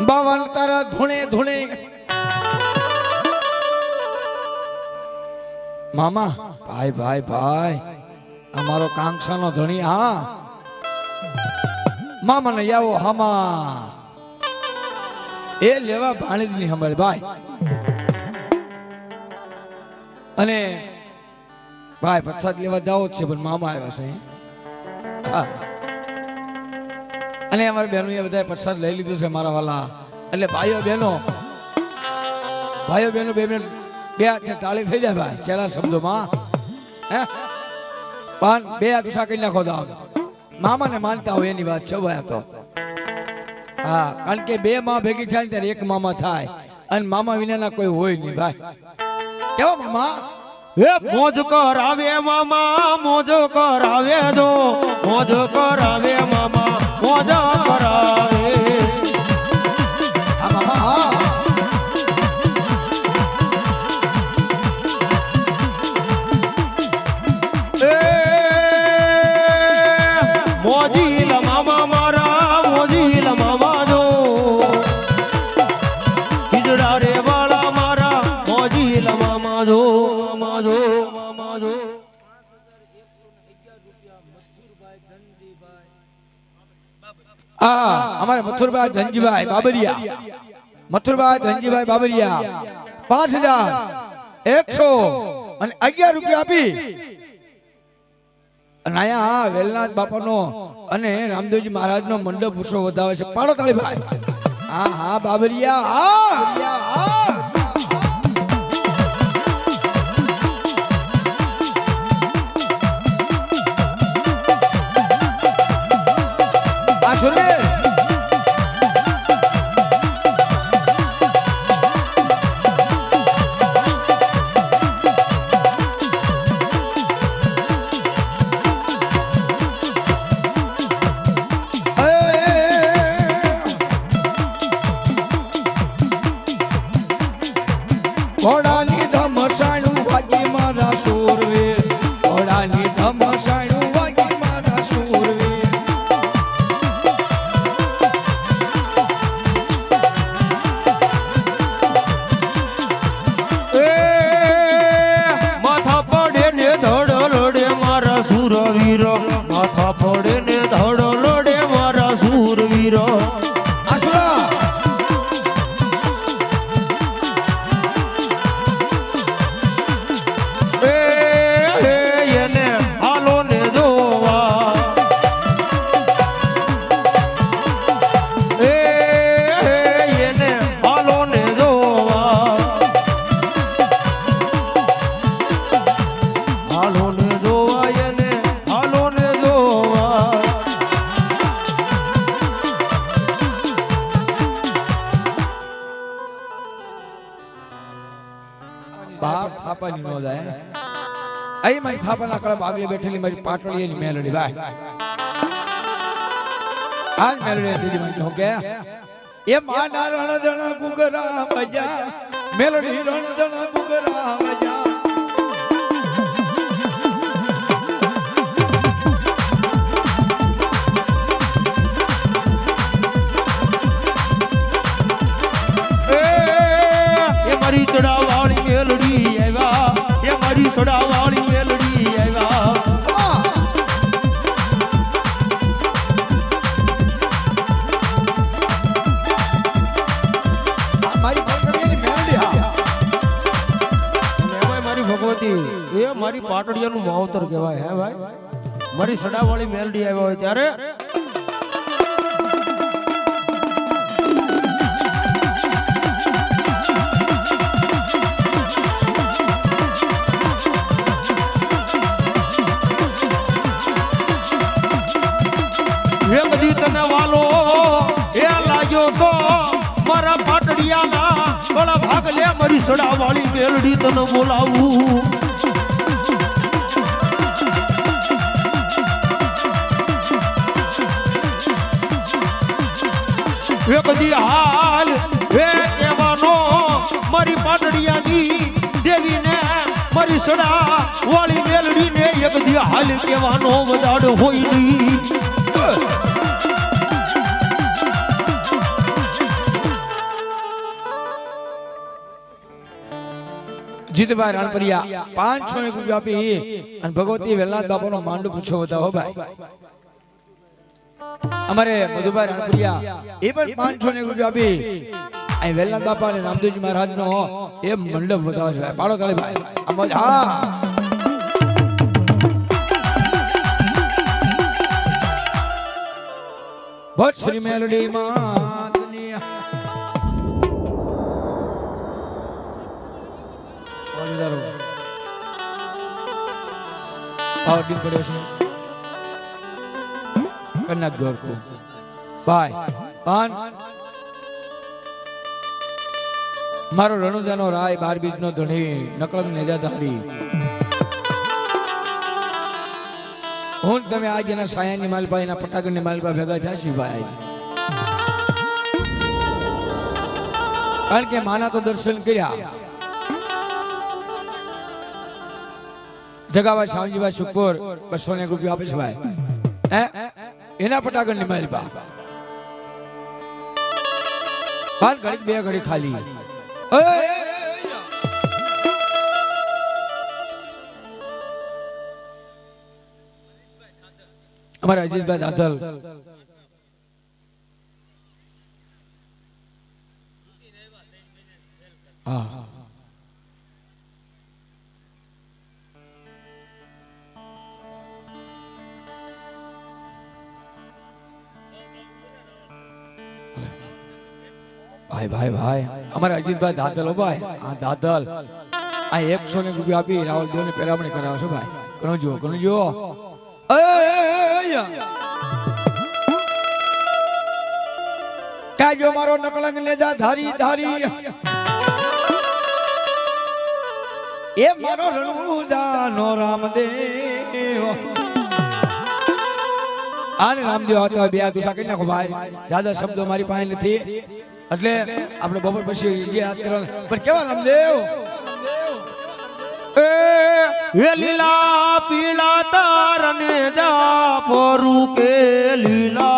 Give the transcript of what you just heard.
બાવન તારા ધૂણે ધૂણે મામા ભાઈ ભાઈ ભાઈ અમારો કાંક્ષાનો ધણી હા મામા ને આવો હામા એ લેવા ભાણેજ ની સંભાળ ભાઈ અને ભાઈ પ્રસાદ લેવા જાવ છે પણ મામા આવ્યા છે હા અને અમારી બહેનો એ બધા પ્રસાદ લઈ લીધું છે મારા વાલા એટલે ભાઈઓ બહેનો બે મિનિટ બે હાથે તાળી થઈ જાય ભાઈ ચેલા શબ્દોમાં હે પણ બે હાથ ઉષા કરી નાખો દાવ મામા ને માનતા હોય એની વાત છે ભાઈ તો હા કારણ કે બે માં ભેગી થાય ત્યારે એક મામા થાય અને મામા વિનાના કોઈ હોય નહીં ભાઈ કેવો મામા એ મોજ કરાવે મામા મોજ કરાવે દો મોજ કરાવે મામા મોજ કરાવે હા મામા હા મોજીલ મામા મારા મોજીલ મામા જો ખીજડા રે વાળા મારા મોજીલ મામા જો મામા જો મામા જો અમારે મથુરભાઈ ધનજીભાઈ બાબરિયા મથુરભાઈ ધનજીભાઈ બાબરિયા 5111 અને 11 રૂપિયા આપી અને આયા વેલનાથ બાપાનો અને રામદેવજી મહારાજનો મંડપ ઉત્સવ વધાવે છે પાડો તાળી ભાઈ હા હા બાબરિયા હા સુરવીર ઘોડાની ધમસાણું વાગી મારા સુરવીર ઘોડાની ધમસાણું વાગી મારા સુરવીર માથા પડે ને ધડ લડે મારા સુરવીર માથા પડે ને ધડ લડે મારા સુરવીર આસુરા એને હાલો ને જોવા એને હાલો ને જોવા હાલો ને જોવા એને હાલો ને જોવા બાપ થાપાની નો જાય અહીં મારી થાપાના કળા આગળ બેઠેલી મારી પાટોળીની મેલડી ભાઈ આજ મેલડી દીદી મને કહો કે એ માના રણજણ ગુગરા બજા મેલડી રણજણ ગુગરા બજા એ મારી ચડાવાળી મેલડી આવ્યા એ મારી ચડાવાળી મેલડી આવ્યા મારી પાટોળીની મેલડી હા એમાં મારી ભગવતી એ મારી પાટડિયાનું માવતર કહેવાય હે ભાઈ મારી સડાવાળી મેલડી આવ્યા હોય ત્યારે વેગદી તને વાલો એ લાગ્યો તો મારા પાટડિયાના બળા ભાગ લે મારી સડાવાળી મેલડી તને બોલાવું વેગદી હાલ એ કહેવાનો મારી પાટડિયાની દેવીને મારી સડા વાળી મેલડીને એક દી હાલ કહેવાનો વદાડ હોય નહીં જીતભાઈ રાણપરિયા 500 રૂપિયા આપી અને ભગવતી વેલનાથ બાપાનો માંડો પૂછો બતાવો ભાઈ અમારે મધુભાઈ રાણપરિયા એ પણ 500 રૂપિયા આપી અહીં વેલનાથ બાપા અને રામદેવજી મહારાજ નો એ મંડપ બતાવે છે પાડો તાળી ભાઈ આમ હા ભટ શ્રી મેલડી માતની ઓલિદારો પાવડી પડ્યો છે કન્યા ગોરકો બાય પાન મારો રણુજાનો રાય 12 બીજનો ધણી નકળંગ નેજાધારી હું તમે આજ એના સાયાની માલપા એના પટાગણની માલપા ભેગા થયા છીએ ભાઈ કારણ કે માના તો દર્શન કર્યા જગાવા શામજીભાઈ સુખપુર 200 રૂપિયા આપે છે ભાઈ એના પટાગણની માલપા બાર ઘડી બે ઘડી ખાલી અમારા અજીતભાઈ દાદલ હા ભાઈ ભાઈ ભાઈ અમારા અજીતભાઈ દાદલ ભાઈ હા દાદલ આ 100 રૂપિયા આપી રાવલ દેવ ને પેરામણી કરાવશો ભાઈ ઘણું જુઓ કાજો મારો નકલંગ લેજા ધારી ધારી એ મારો રણુજાનો રામદેવ આને રામદેવ હતો બે તુસા કરી નાખો ભાઈ જ્યાદા શબ્દો મારી પાસે નથી એટલે આપણે બપોર પછી જે હાથ કરવાનું પણ કેવા રામદેવ એ લીલા પીળા તારને જા પોરું કે લીલા